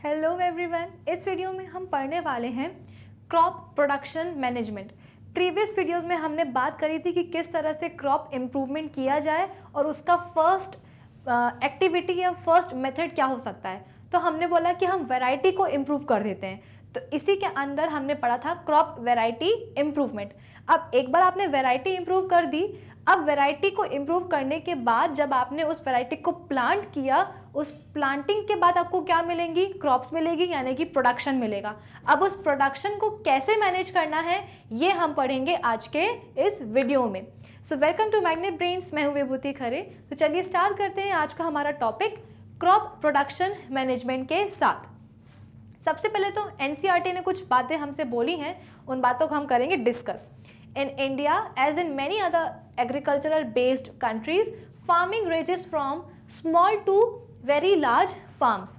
Hello everyone, इस video में हम पढ़ने वाले हैं crop production management. Previous videos में हमने बात करी थी कि किस तरह से क्रॉप इम्प्रूवमेंट किया जाए और उसका फर्स्ट एक्टिविटी या फर्स्ट मेथड क्या हो सकता है। तो हमने बोला कि हम वैरायटी को इम्प्रूव कर देते हैं, तो इसी के अंदर हमने पढ़ा था क्रॉप वैरायटी इम्प्रूवमेंट। अब एक बार आपने वैरायटी इम्प्रूव कर दी, अब वैरायटी को इम्प्रूव करने के बाद जब आपने उस वैरायटी को प्लांट किया, उस प्लांटिंग के बाद आपको क्या मिलेंगी? क्रॉप्स मिलेगी, यानी कि प्रोडक्शन मिलेगा। अब उस प्रोडक्शन को कैसे मैनेज करना है ये हम पढ़ेंगे आज के इस वीडियो में। So welcome to Magnet Brains, मैं हूँ विभूति खरे। तो चलिए स्टार्ट करते हैं आज का हमारा टॉपिक क्रॉप प्रोडक्शन मैनेजमेंट के साथ। सबसे पहले तो एनसीईआरटी ने कुछ बातें हमसे बोली हैं, उन बातों को हम करेंगे discuss. In India, as in many other agricultural based countries, farming ranges from small to very large farms.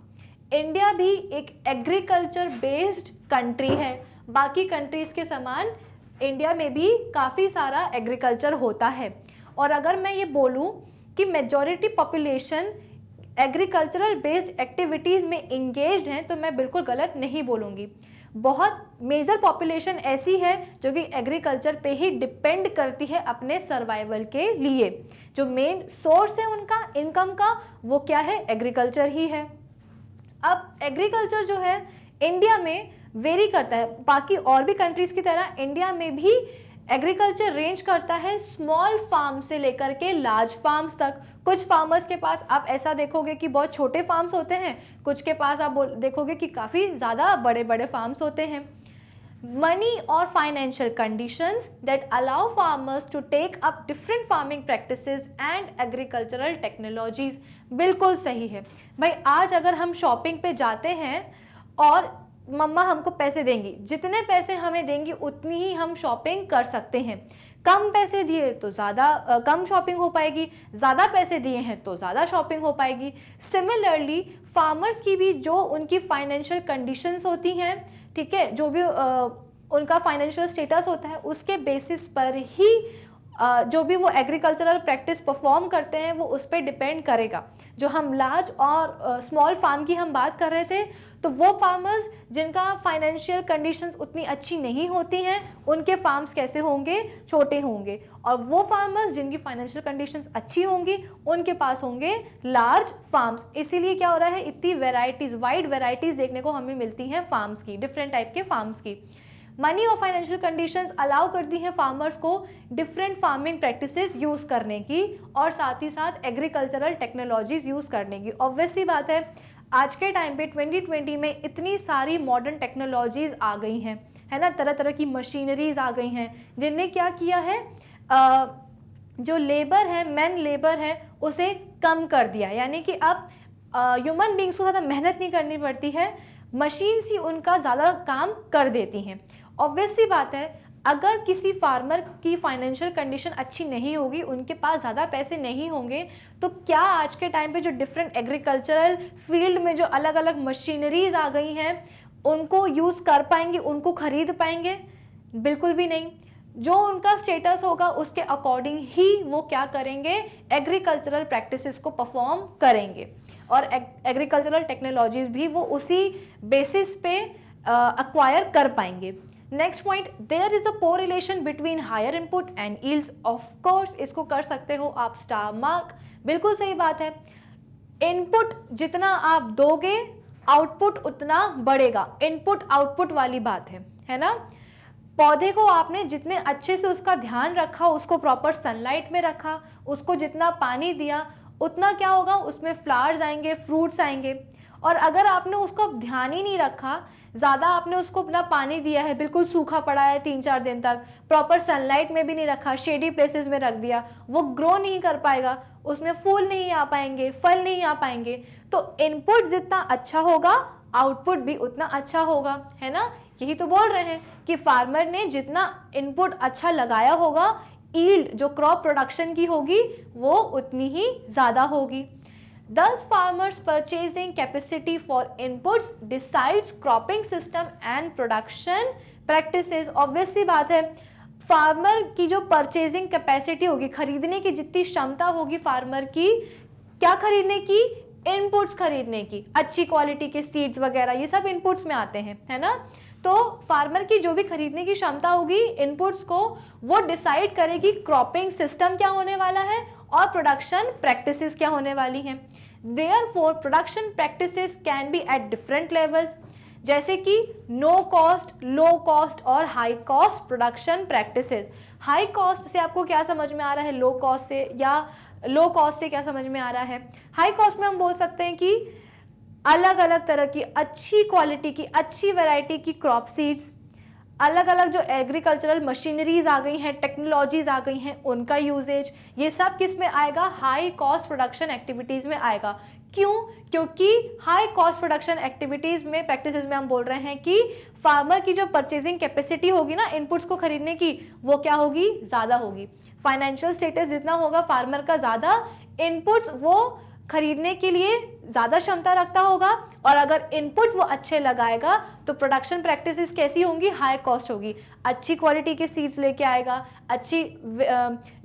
India भी एक एग्रीकल्चर बेस्ड कंट्री है। बाकी कंट्रीज़ के समान इंडिया में भी काफ़ी सारा एग्रीकल्चर होता है। और अगर मैं ये बोलूँ कि majority population agricultural based activities में इंगेज्ड हैं, तो मैं बिल्कुल गलत नहीं बोलूँगी। बहुत मेजर पॉपुलेशन ऐसी है जो कि एग्रीकल्चर पे ही डिपेंड करती है अपने सर्वाइवल के लिए। जो मेन सोर्स है उनका इनकम का, वो क्या है? एग्रीकल्चर ही है। अब एग्रीकल्चर जो है इंडिया में वेरी करता है, बाकी और भी कंट्रीज़ की तरह इंडिया में भी एग्रीकल्चर रेंज करता है स्मॉल फार्म से लेकर के लार्ज फार्म्स तक। कुछ फार्मर्स के पास आप ऐसा देखोगे कि बहुत छोटे फार्म्स होते हैं, कुछ के पास आप देखोगे कि काफ़ी ज़्यादा बड़े बड़े फार्म्स होते हैं। मनी और financial conditions that allow farmers to take up different farming practices and agricultural technologies, बिल्कुल सही है भाई। आज अगर हम शॉपिंग पे जाते हैं और मम्मा हमको पैसे देंगी, जितने पैसे हमें देंगी उतनी ही हम शॉपिंग कर सकते हैं। कम पैसे दिए तो ज़्यादा कम शॉपिंग हो पाएगी, ज़्यादा पैसे दिए हैं तो ज़्यादा शॉपिंग हो पाएगी। सिमिलरली फार्मर्स की भी जो उनकी फाइनेंशियल कंडीशंस होती हैं, ठीक है, जो भी उनका फाइनेंशियल स्टेटस होता है, उसके बेसिस पर ही जो भी वो एग्रीकल्चरल प्रैक्टिस परफॉर्म करते हैं वो उस पर डिपेंड करेगा। जो हम लार्ज और स्मॉल फार्म की हम बात कर रहे थे, तो वो फार्मर्स जिनका फाइनेंशियल कंडीशंस उतनी अच्छी नहीं होती हैं, उनके फार्म्स कैसे होंगे? छोटे होंगे। और वो फार्मर्स जिनकी फाइनेंशियल कंडीशंस अच्छी होंगी, उनके पास होंगे लार्ज फार्म्स। इसीलिए क्या हो रहा है, इतनी वेराइटीज़, वाइड वेराइटीज़ देखने को हमें मिलती हैं फार्म्स की, डिफरेंट टाइप के फार्म्स की। मनी और फाइनेंशियल कंडीशंस अलाउ करती हैं फार्मर्स को डिफरेंट फार्मिंग प्रैक्टिसेस यूज़ करने की और साथ ही साथ एग्रीकल्चरल टेक्नोलॉजीज़ यूज़ करने की। ऑब्वियस सी बात है, आज के टाइम पे 2020 में इतनी सारी मॉडर्न टेक्नोलॉजीज़ आ गई हैं, है ना। तरह तरह की मशीनरीज आ गई हैं जिनने क्या किया है, जो लेबर है, मैन लेबर है, उसे कम कर दिया। यानी कि अब ह्यूमन बींग्स को ज़्यादा मेहनत नहीं करनी पड़ती है, मशीन्स ही उनका ज़्यादा काम कर देती हैं। ऑब्वियस सी बात है, अगर किसी फार्मर की फाइनेंशियल कंडीशन अच्छी नहीं होगी, उनके पास ज़्यादा पैसे नहीं होंगे, तो क्या आज के टाइम पे जो डिफरेंट एग्रीकल्चरल फील्ड में जो अलग अलग मशीनरीज आ गई हैं उनको यूज़ कर पाएंगे, उनको खरीद पाएंगे? बिल्कुल भी नहीं। जो उनका स्टेटस होगा उसके अकॉर्डिंग ही वो क्या करेंगे? एग्रीकल्चरल प्रैक्टिसेस को परफॉर्म करेंगे और एग्रीकल्चरल टेक्नोलॉजीज भी वो उसी बेसिस पे अक्वायर कर पाएंगे। Next point, there is a correlation between higher inputs and yields. Of course इसको कर सकते हो आप स्टार मार्क, बिल्कुल सही बात है। इनपुट जितना आप दोगे, आउटपुट उतना बढ़ेगा। इनपुट आउटपुट वाली बात है ना। पौधे को आपने जितने अच्छे से उसका ध्यान रखा, उसको प्रॉपर सनलाइट में रखा, उसको जितना पानी दिया, उतना क्या होगा? उसमें फ्लावर्स आएंगे, फ्रूट्स आएंगे। और अगर आपने उसको ध्यान ही नहीं रखा, ज़्यादा आपने उसको अपना पानी दिया है, बिल्कुल सूखा पड़ा है 3-4 दिन तक, प्रॉपर सनलाइट में भी नहीं रखा, शेडी प्लेसेस में रख दिया, वो ग्रो नहीं कर पाएगा, उसमें फूल नहीं आ पाएंगे, फल नहीं आ पाएंगे। तो इनपुट जितना अच्छा होगा, आउटपुट भी उतना अच्छा होगा, है ना। यही तो बोल रहे हैं कि फार्मर ने जितना इनपुट अच्छा लगाया होगा, यील्ड जो क्रॉप प्रोडक्शन की होगी वो उतनी ही ज़्यादा होगी। Thus, farmers' purchasing capacity for inputs decides cropping system and production practices. Obvious सी बात है, फार्मर की जो परचेजिंग कैपेसिटी होगी, खरीदने की जितनी क्षमता होगी फार्मर की, क्या खरीदने की? इनपुट्स खरीदने की, अच्छी क्वालिटी के सीड्स वगैरह, ये सब इनपुट्स में आते हैं, है ना। तो फार्मर की जो भी खरीदने की क्षमता होगी इनपुट्स को, वो डिसाइड करेगी क्रॉपिंग सिस्टम क्या होने वाला है और प्रोडक्शन प्रैक्टिसेस क्या होने वाली हैं। Therefore production practices can be at different levels, जैसे कि नो कॉस्ट, लो कॉस्ट और high cost production practices. High cost से आपको क्या समझ में आ रहा है, लो कॉस्ट से, या लो कॉस्ट से क्या समझ में आ रहा है? हाई कॉस्ट में हम बोल सकते हैं कि अलग अलग तरह की अच्छी क्वालिटी की, अच्छी वैरायटी की क्रॉप सीड्स, अलग अलग जो एग्रीकल्चरल मशीनरीज आ गई हैं, टेक्नोलॉजीज आ गई हैं, उनका यूजेज, ये सब किस में आएगा? हाई कॉस्ट प्रोडक्शन एक्टिविटीज़ में आएगा। क्यों? क्योंकि हाई कॉस्ट प्रोडक्शन एक्टिविटीज़ में, प्रैक्टिसेस में हम बोल रहे हैं कि फार्मर की जो परचेजिंग कैपेसिटी होगी ना इनपुट्स को खरीदने की, वो क्या होगी? ज़्यादा होगी। फाइनेंशियल स्टेटस जितना होगा फार्मर का ज़्यादा, इनपुट्स वो खरीदने के लिए ज़्यादा क्षमता रखता होगा, और अगर इनपुट वो अच्छे लगाएगा तो प्रोडक्शन प्रैक्टिसेस कैसी होंगी? हाई कॉस्ट होगी। अच्छी क्वालिटी के सीड्स लेके आएगा, अच्छी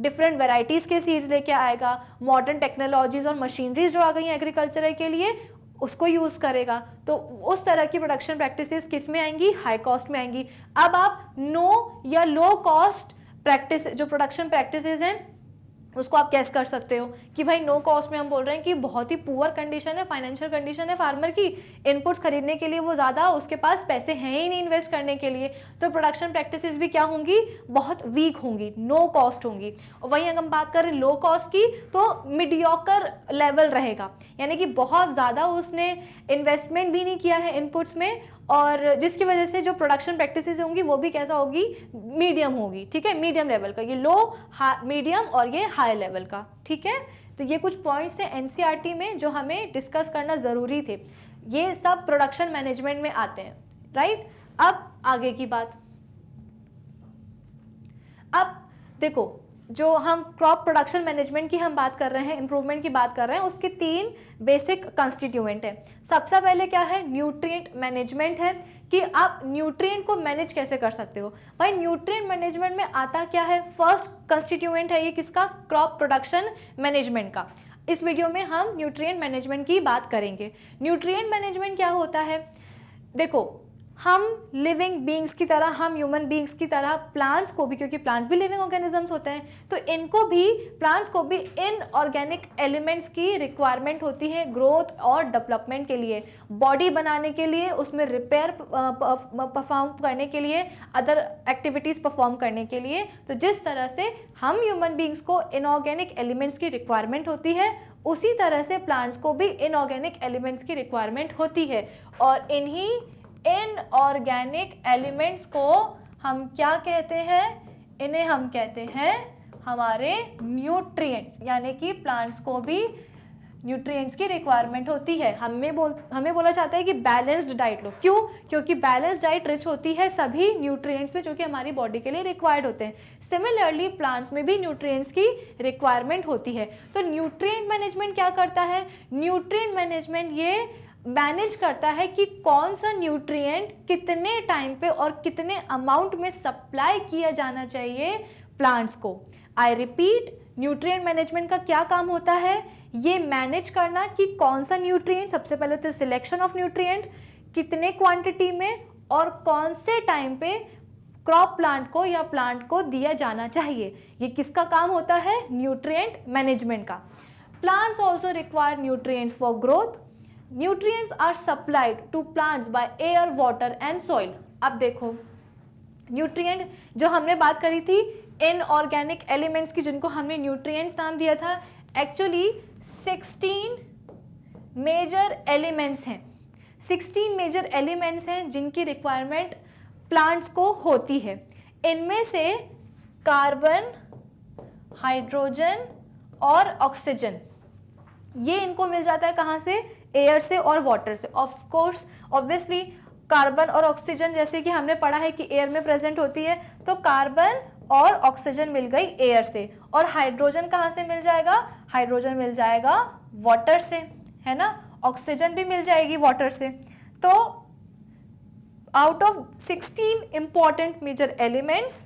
डिफरेंट वैरायटीज़ के सीड्स लेके आएगा, मॉडर्न टेक्नोलॉजीज और मशीनरीज जो आ गई हैं एग्रीकल्चर के लिए उसको यूज़ करेगा। तो उस तरह की प्रोडक्शन प्रैक्टिसेस किस में आएंगी? हाई कॉस्ट में आएंगी। अब आप नो या लो कॉस्ट प्रैक्टिस, जो प्रोडक्शन प्रैक्टिसेस हैं उसको आप कैसे कर सकते हो कि भाई नो कॉस्ट में हम बोल रहे हैं कि बहुत ही पुअर कंडीशन है, फाइनेंशियल कंडीशन है फार्मर की, इनपुट्स खरीदने के लिए वो ज़्यादा, उसके पास पैसे हैं ही नहीं इन्वेस्ट करने के लिए, तो प्रोडक्शन प्रैक्टिसेस भी क्या होंगी? बहुत वीक होंगी, नो कॉस्ट होंगी। और वहीं अगर हम बात करें लो कॉस्ट की, तो मीडियोकर लेवल रहेगा, यानी कि बहुत ज़्यादा उसने इन्वेस्टमेंट भी नहीं किया है इनपुट्स में, और जिसकी वजह से जो प्रोडक्शन प्रैक्टिसेस होंगी वो भी कैसा होगी? मीडियम होगी। ठीक है, मीडियम लेवल का, ये लो, मीडियम और ये हाई लेवल का। ठीक है, तो ये कुछ पॉइंट्स हैं एनसीईआरटी में जो हमें डिस्कस करना ज़रूरी थे। ये सब प्रोडक्शन मैनेजमेंट में आते हैं, राइट। अब आगे की बात, अब देखो जो हम क्रॉप प्रोडक्शन मैनेजमेंट की हम बात कर रहे हैं, इंप्रूवमेंट की बात कर रहे हैं, उसके 3 बेसिक कंस्टिट्यूएंट है। सबसे पहले क्या है? न्यूट्रिएंट मैनेजमेंट है, कि आप न्यूट्रिएंट को मैनेज कैसे कर सकते हो। भाई न्यूट्रिएंट मैनेजमेंट में आता क्या है? फर्स्ट कंस्टिट्यूएंट है ये किसका? क्रॉप प्रोडक्शन मैनेजमेंट का। इस वीडियो में हम न्यूट्रिएंट मैनेजमेंट की बात करेंगे। न्यूट्रिएंट मैनेजमेंट क्या होता है? देखो, हम लिविंग बींग्स की तरह, हम ह्यूमन बींग्स की तरह प्लांट्स को भी, क्योंकि प्लांट्स भी लिविंग ऑर्गेनिजम्स होते हैं, तो इनको भी, प्लांट्स को भी इनऑर्गेनिक एलिमेंट्स की रिक्वायरमेंट होती है ग्रोथ और डेवलपमेंट के लिए, बॉडी बनाने के लिए, उसमें रिपेयर परफॉर्म करने के लिए, अदर एक्टिविटीज़ परफॉर्म करने के लिए। तो जिस तरह से हम ह्यूमन बींग्स को इनऑर्गेनिक एलिमेंट्स की रिक्वायरमेंट होती है, उसी तरह से प्लांट्स को भी इनऑर्गेनिक एलिमेंट्स की रिक्वायरमेंट होती है। और इन्हीं इनऑर्गेनिक एलिमेंट्स को हम क्या कहते हैं? इन्हें हम कहते हैं हमारे न्यूट्रिएंट्स, यानी कि प्लांट्स को भी न्यूट्रिएंट्स की रिक्वायरमेंट होती है। हमें बोला जाता है कि बैलेंस्ड डाइट लो। क्यों? क्योंकि बैलेंस्ड डाइट रिच होती है सभी न्यूट्रिएंट्स में जो कि हमारी बॉडी के लिए रिक्वायर्ड होते हैं। सिमिलरली प्लांट्स में भी न्यूट्रिएंट्स की रिक्वायरमेंट होती है। तो न्यूट्रिएंट मैनेजमेंट क्या करता है? न्यूट्रिएंट मैनेजमेंट ये मैनेज करता है कि कौन सा न्यूट्रिएंट कितने टाइम पे और कितने अमाउंट में सप्लाई किया जाना चाहिए प्लांट्स को। आई रिपीट, न्यूट्रिएंट मैनेजमेंट का क्या काम होता है? ये मैनेज करना कि कौन सा न्यूट्रिएंट, सबसे पहले तो सिलेक्शन ऑफ न्यूट्रिएंट, कितने क्वांटिटी में और कौन से टाइम पे क्रॉप प्लांट को या प्लांट को दिया जाना चाहिए। ये किसका काम होता है? न्यूट्रिएंट मैनेजमेंट का। Plants also require nutrients for growth. Nutrients are supplied to plants by air, water and soil। अब देखो, न्यूट्रिएंट जो हमने बात करी थी इनऑर्गेनिक एलिमेंट्स की, जिनको हमने न्यूट्रिएंट्स नाम दिया था, एक्चुअली 16 मेजर एलिमेंट्स हैं। 16 मेजर एलिमेंट्स हैं जिनकी रिक्वायरमेंट प्लांट्स को होती है। इनमें से कार्बन, हाइड्रोजन और ऑक्सीजन, ये इनको मिल जाता है कहाँ से? एयर से और वाटर से। ऑफ कोर्स, ऑब्वियसली कार्बन और ऑक्सीजन, जैसे कि हमने पढ़ा है कि एयर में प्रेजेंट होती है, तो कार्बन और ऑक्सीजन मिल गई एयर से। और हाइड्रोजन कहाँ से मिल जाएगा? हाइड्रोजन मिल जाएगा वाटर से, है ना। ऑक्सीजन भी मिल जाएगी वाटर से। तो out of 16 important major elements,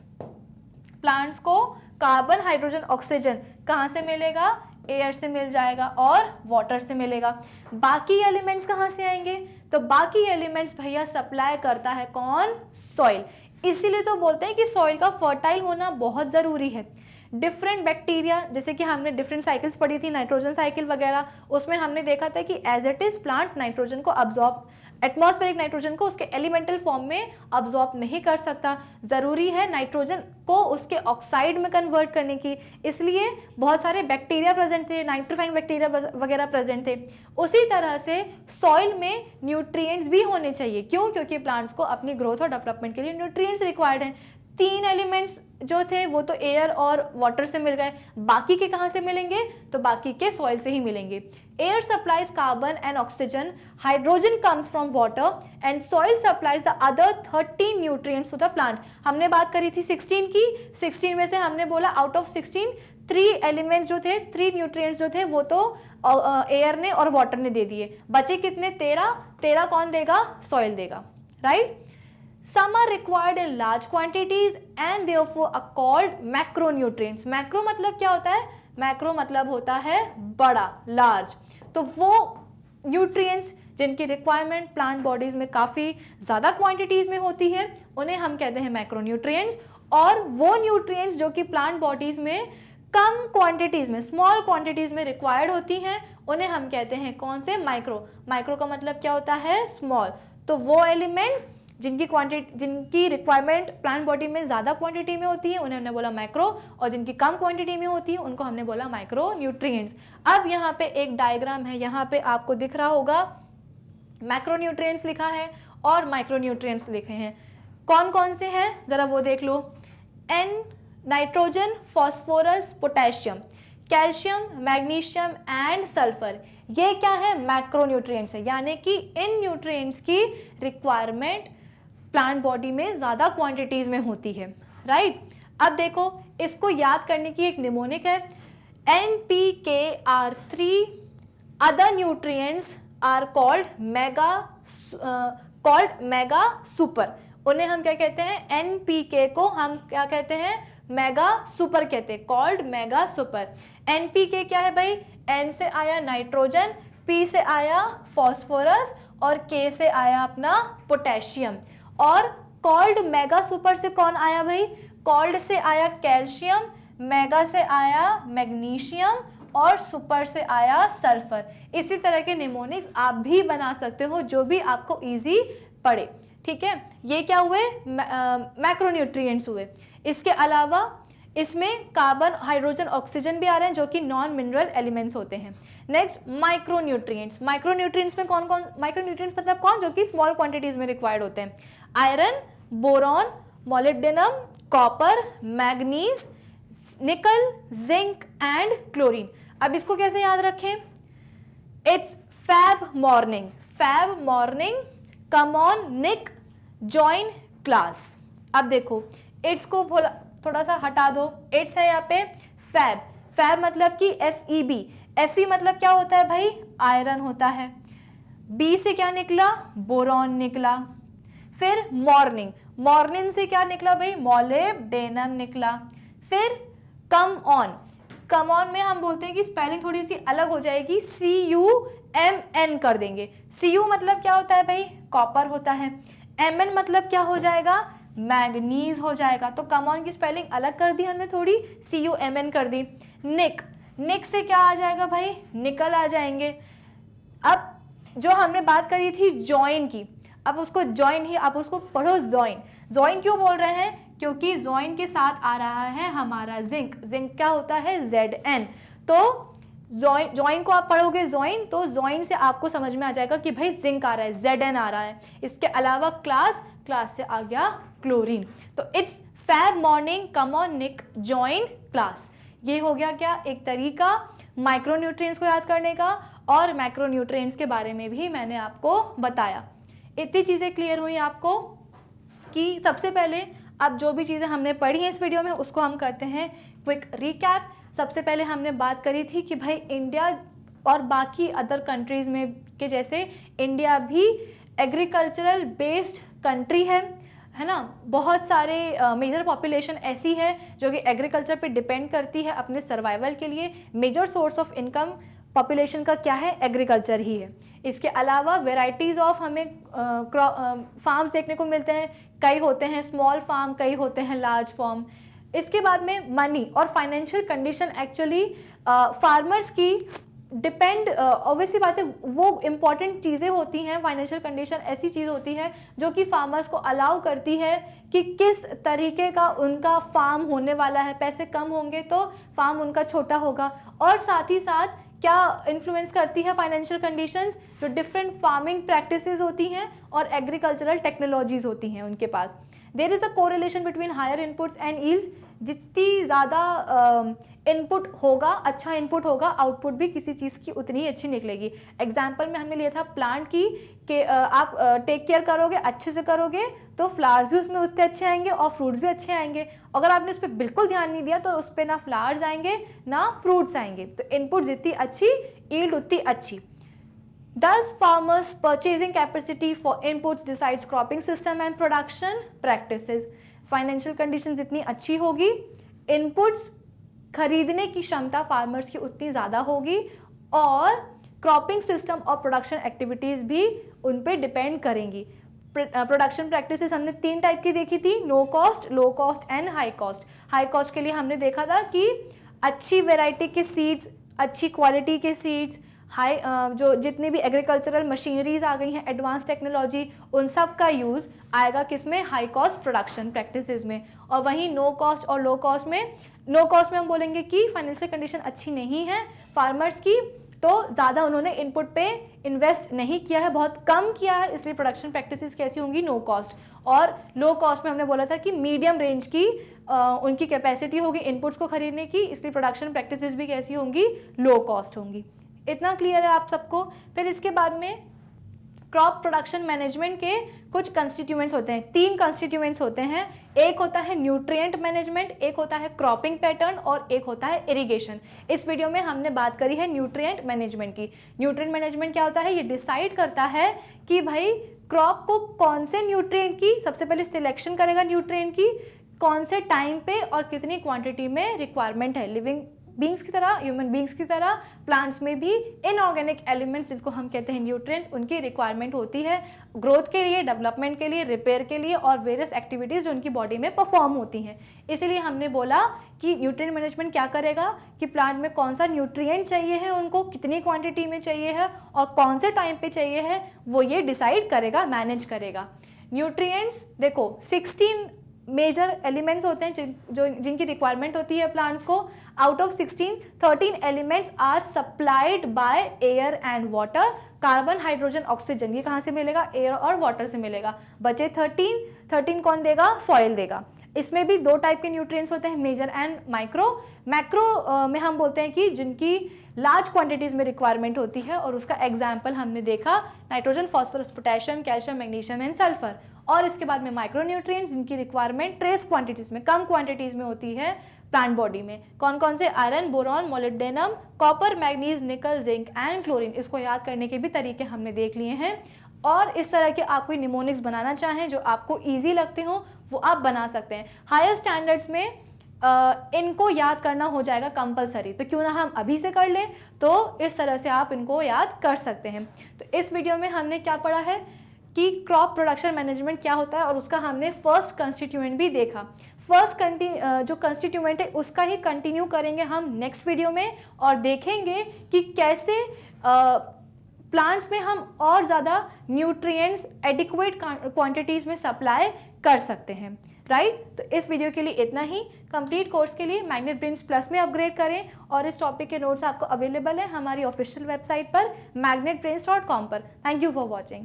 plants को कार्बन, हाइड्रोजन, ऑक्सीजन कहाँ से मिलेगा? एयर से मिल जाएगा और वाटर से मिलेगा। बाकी एलिमेंट्स कहाँ से आएंगे? तो बाकी एलिमेंट्स भैया सप्लाई करता है कौन? सॉइल। इसीलिए तो बोलते हैं कि सॉइल का फर्टाइल होना बहुत ज़रूरी है। डिफरेंट बैक्टीरिया, जैसे कि हमने डिफरेंट साइकिल्स पढ़ी थी, नाइट्रोजन साइकिल वगैरह, उसमें हमने देखा था कि as it is plant nitrogen को अब्जॉर्ब, एटमॉस्फेरिक नाइट्रोजन को उसके एलिमेंटल फॉर्म में अब्जॉर्ब नहीं कर सकता, ज़रूरी है नाइट्रोजन को उसके ऑक्साइड में कन्वर्ट करने की। इसलिए बहुत सारे बैक्टीरिया प्रेजेंट थे, नाइट्रोफाइंग बैक्टीरिया वगैरह प्रेजेंट थे। उसी तरह से सॉइल में न्यूट्रिएंट्स भी होने चाहिए। क्यों? क्योंकि प्लांट्स को अपनी ग्रोथ और डेवलपमेंट के लिए न्यूट्रिएंट्स रिक्वायर्ड हैं। 3 एलिमेंट्स जो थे वो तो एयर और वाटर से मिल गए, बाकी के कहाँ से मिलेंगे? तो बाकी के सॉइल से ही मिलेंगे। Air supplies carbon and oxygen, hydrogen comes from water and soil supplies the other 13 nutrients to the plant. हमने बात करी थी 16 की, 16 में से हमने बोला आउट ऑफ 16 3 एलिमेंट्स जो थे, 3 न्यूट्रिएंट्स जो थे वो तो एयर ने और वाटर ने दे दिए। बचे कितने? 13 कौन देगा? सॉइल देगा, right. Some are required in large quantities and therefore are called macronutrients. Macro मतलब क्या होता है? मैक्रो मतलब होता है बड़ा, लार्ज। तो वो न्यूट्रिएंट्स जिनकी रिक्वायरमेंट प्लांट बॉडीज में काफ़ी ज़्यादा क्वांटिटीज में होती है उन्हें हम कहते हैं मैक्रोन्यूट्रिएंट्स। और वो न्यूट्रिएंट्स जो कि प्लांट बॉडीज में कम क्वांटिटीज में, स्मॉल क्वांटिटीज में रिक्वायर्ड होती हैं उन्हें हम कहते हैं कौन से? माइक्रो। माइक्रो का मतलब क्या होता है? स्मॉल। तो वो एलिमेंट्स जिनकी रिक्वायरमेंट प्लांट बॉडी में ज़्यादा क्वांटिटी में होती है उन्हें हमने बोला मैक्रो, और जिनकी कम क्वांटिटी में होती है उनको हमने बोला माइक्रो न्यूट्रिएंट्स। अब यहाँ पे एक डायग्राम है, यहाँ पे आपको दिख रहा होगा मैक्रो न्यूट्रिएंट्स लिखा है और माइक्रो न्यूट्रिएंट्स लिखे हैं। कौन कौन से हैं ज़रा वो देख लो। N, nitrogen, phosphorus, potassium, calcium, magnesium and sulphur, ये क्या है? मैक्रो न्यूट्रिएंट्स है। यानी कि इन न्यूट्रिएंट्स की रिक्वायरमेंट प्लांट बॉडी में ज़्यादा क्वांटिटीज में होती है, राइट। अब देखो, इसको याद करने की एक निमोनिक है, NPKR3, other nutrients are called mega super. उन्हें हम क्या कहते हैं? NPK को हम क्या कहते हैं? मेगा सुपर कहते हैं, कॉल्ड मेगा सुपर। NPK क्या है भाई? N से आया नाइट्रोजन, P से आया फॉस्फोरस और K से आया अपना पोटेशियम। और कॉल्ड मेगा सुपर से कौन आया भाई? कॉल्ड से आया कैल्शियम, मेगा से आया मैग्नीशियम और सुपर से आया सल्फर। इसी तरह के निमोनिक्स आप भी बना सकते हो जो भी आपको इजी पड़े, ठीक है। ये क्या हुए? मैक्रोन्यूट्रिएंट्स हुए। इसके अलावा इसमें कार्बन, हाइड्रोजन, ऑक्सीजन भी आ रहे हैं जो कि नॉन मिनरल एलिमेंट्स होते हैं। Next micronutrients. माइक्रोन्यूट्रिएंट्स में कौन कौन? माइक्रोन्यूट्रिएंट्स मतलब कौन? जो कि स्मॉल क्वांटिटीज में रिक्वायर्ड होते हैं। Iron, boron, molybdenum, copper, manganese, nickel, zinc and chlorine. अब इसको कैसे याद रखें? It's fab morning, fab morning, come on Nick, join class. अब देखो, इट्स को थोड़ा सा हटा दो, इट्स है यहाँ पे फैब, फैब मतलब कि FEB, Fe मतलब क्या होता है भाई? आयरन होता है। B से क्या निकला? बोरॉन निकला। फिर मॉर्निंग, मॉर्निंग से क्या निकला भाई? मोलिब्डेनम निकला। फिर कम ऑन, कम ऑन में हम बोलते हैं कि स्पेलिंग थोड़ी सी अलग हो जाएगी, CUMN कर देंगे। Cu मतलब क्या होता है भाई? कॉपर होता है। Mn मतलब क्या हो जाएगा? मैग्नीज हो जाएगा। तो कम ऑन की स्पेलिंग अलग कर दी हमने थोड़ी, CUMN कर दी। निक, निक से क्या आ जाएगा भाई? निकल आ जाएंगे। अब जो हमने बात करी थी जॉइन की, अब उसको जॉइन ही, आप उसको पढ़ो जॉइन। जॉइन क्यों बोल रहे हैं? क्योंकि जॉइन के साथ आ रहा है हमारा जिंक। जिंक क्या होता है? Zn। तो जॉइन को आप पढ़ोगे जॉइन, तो जॉइन से आपको समझ में आ जाएगा कि भाई जिंक आ रहा है, Zn आ रहा है। इसके अलावा क्लास, क्लास से आ गया क्लोरीन। तो it's fab morning, come on Nick, join class. ये हो गया क्या? एक तरीका माइक्रोन्यूट्रिएंट्स को याद करने का, और मैक्रोन्यूट्रिएंट्स के बारे में भी मैंने आपको बताया। इतनी चीज़ें क्लियर हुई आपको कि सबसे पहले अब जो भी चीज़ें हमने पढ़ी हैं इस वीडियो में उसको हम करते हैं क्विक रिकैप। सबसे पहले हमने बात करी थी कि भाई इंडिया और बाकी अदर कंट्रीज़ में के जैसे इंडिया भी एग्रीकल्चरल बेस्ड कंट्री है, है ना, बहुत सारे मेजर पॉपुलेशन ऐसी है जो कि एग्रीकल्चर पे डिपेंड करती है अपने सर्वाइवल के लिए। Major source of income population का क्या है, एग्रीकल्चर ही है। इसके अलावा वेराइटीज़ ऑफ हमें फार्म्स देखने को मिलते हैं, कई होते हैं स्मॉल फार्म, कई होते हैं लार्ज फार्म। इसके बाद में मनी और फाइनेंशियल कंडीशन एक्चुअली फार्मर्स की डिपेंड, ऑब्वियसली बात है, वो इम्पॉर्टेंट चीज़ें होती हैं। फाइनेंशियल कंडीशन ऐसी चीज़ होती है जो कि फार्मर्स को अलाउ करती है कि किस तरीके का उनका फार्म होने वाला है। पैसे कम होंगे तो फार्म उनका छोटा होगा, और साथ ही साथ क्या इन्फ्लुएंस करती है फाइनेंशियल कंडीशंस, जो डिफरेंट फार्मिंग प्रैक्टिसेस होती हैं और एग्रीकल्चरल टेक्नोलॉजीज होती हैं उनके पास। There is a correlation between higher inputs and yields. जितनी ज़्यादा इनपुट होगा, अच्छा इनपुट होगा, आउटपुट भी किसी चीज़ की उतनी ही अच्छी निकलेगी। एग्जाम्पल में हमने लिया था प्लांट की कि आप टेक केयर करोगे, अच्छे से करोगे तो फ्लावर्स भी उसमें उतने अच्छे आएंगे और फ्रूट्स भी अच्छे आएंगे। अगर आपने उस पर बिल्कुल ध्यान नहीं दिया तो उस पर ना फ्लावर्स आएंगे ना फ्रूट्स आएंगे। तो इनपुट जितनी अच्छी, यील्ड उतनी अच्छी। Does farmers' purchasing capacity for inputs decides cropping system and production practices? Financial condition जितनी अच्छी होगी, इनपुट्स खरीदने की क्षमता फार्मर्स की उतनी ज़्यादा होगी, और क्रॉपिंग सिस्टम और प्रोडक्शन एक्टिविटीज़ भी उन पे डिपेंड करेंगी। प्रोडक्शन प्रैक्टिसेस हमने 3 टाइप की देखी थी, no cost, low cost and high cost. High cost के लिए हमने देखा था कि अच्छी वेराइटी के सीड्स, अच्छी क्वालिटी के सीड्स, हाई जो जितनी भी एग्रीकल्चरल मशीनरीज आ गई हैं, एडवांस टेक्नोलॉजी, उन सब का यूज़ आएगा किसमें, हाई कॉस्ट प्रोडक्शन प्रैक्टिसेस में। और वहीं नो कॉस्ट और लो कॉस्ट में, नो कॉस्ट में हम बोलेंगे कि फाइनेंशियल कंडीशन अच्छी नहीं है फार्मर्स की, तो ज़्यादा उन्होंने इनपुट पे इन्वेस्ट नहीं किया है, बहुत कम किया है, इसलिए प्रोडक्शन प्रैक्टिसेस कैसी होंगी, नो कॉस्ट। और लो कॉस्ट में हमने बोला था कि मीडियम रेंज की उनकी कैपेसिटी होगी इनपुट्स को खरीदने की, इसलिए प्रोडक्शन प्रैक्टिसेस भी कैसी होंगी, लो कॉस्ट होंगी। इतना क्लियर है आप सबको। फिर इसके बाद में क्रॉप प्रोडक्शन मैनेजमेंट के कुछ कंस्टिट्यूएंट्स होते हैं, 3 कंस्टिट्यूएंट्स होते हैं। एक होता है न्यूट्रिएंट मैनेजमेंट, एक होता है क्रॉपिंग पैटर्न और एक होता है इरिगेशन। इस वीडियो में हमने बात करी है न्यूट्रिएंट मैनेजमेंट की। न्यूट्रिएंट मैनेजमेंट क्या होता है, ये डिसाइड करता है कि भाई क्रॉप को कौन से न्यूट्रिएंट की, सबसे पहले सिलेक्शन करेगा न्यूट्रिएंट की, कौन से टाइम पे और कितनी क्वांटिटी में रिक्वायरमेंट है। लिविंग बींग्स की तरह, ह्यूमन बींग्स की तरह प्लांट्स में भी इनऑर्गेनिक एलिमेंट्स, जिसको हम कहते हैं न्यूट्रिएंट्स, उनकी रिक्वायरमेंट होती है ग्रोथ के लिए, डेवलपमेंट के लिए, रिपेयर के लिए और वेरियस एक्टिविटीज़ जो उनकी बॉडी में परफॉर्म होती हैं। इसीलिए हमने बोला कि न्यूट्रिएंट मैनेजमेंट क्या करेगा कि प्लांट में कौन सा न्यूट्रिएंट चाहिए है, उनको कितनी क्वांटिटी में चाहिए है और कौन से टाइम पे चाहिए है, वो ये डिसाइड करेगा, मैनेज करेगा। न्यूट्रिएंट्स देखो 16 मेजर एलिमेंट्स होते हैं जिनकी रिक्वायरमेंट होती है प्लांट्स को। Out of 16, 13 elements are supplied by air and water. Carbon, hydrogen, oxygen, ये कहाँ से मिलेगा, एयर और वाटर से मिलेगा। बचे 13 कौन देगा, सॉइल देगा। इसमें भी 2 टाइप के न्यूट्रिएंट्स होते हैं, मेजर एंड माइक्रो। मैक्रो में हम बोलते हैं कि जिनकी लार्ज क्वांटिटीज़ में रिक्वायरमेंट होती है, और उसका एग्जाम्पल हमने देखा nitrogen, phosphorus, potassium, calcium, magnesium and sulphur. और इसके बाद में माइक्रो न्यूट्रिएंट्स जिनकी रिक्वायरमेंट ट्रेस क्वांटिटीज़ में, कम क्वांटिटीज़ में होती है प्लांट बॉडी में। कौन कौन से, iron, boron, molybdenum, copper, manganese, nickel, zinc and chlorine. इसको याद करने के भी तरीके हमने देख लिए हैं। और इस तरह के आप कोई निमोनिक्स बनाना चाहें जो आपको ईजी लगते हो, वो आप बना सकते हैं। हायर स्टैंडर्ड्स में इनको याद करना हो जाएगा कंपलसरी, तो क्यों ना हम अभी से कर लें, तो इस तरह से आप इनको याद कर सकते हैं। तो इस वीडियो में हमने क्या पढ़ा है कि क्रॉप प्रोडक्शन मैनेजमेंट क्या होता है, और उसका हमने फर्स्ट कंस्टिट्यूएंट भी देखा। फर्स्ट जो कंस्टिट्यूएंट है उसका ही कंटिन्यू करेंगे हम नेक्स्ट वीडियो में, और देखेंगे कि कैसे प्लांट्स में हम और ज़्यादा न्यूट्रिएंट्स एडिक्वेट क्वांटिटीज़ में सप्लाई कर सकते हैं, राइट। तो इस वीडियो के लिए इतना ही। कंप्लीट कोर्स के लिए मैग्नेट ब्रेन्स प्लस में अपग्रेड करें, और इस टॉपिक के नोट्स आपको अवेलेबल है हमारी ऑफिशियल वेबसाइट पर magnetbrains.com पर। Thank you for watching.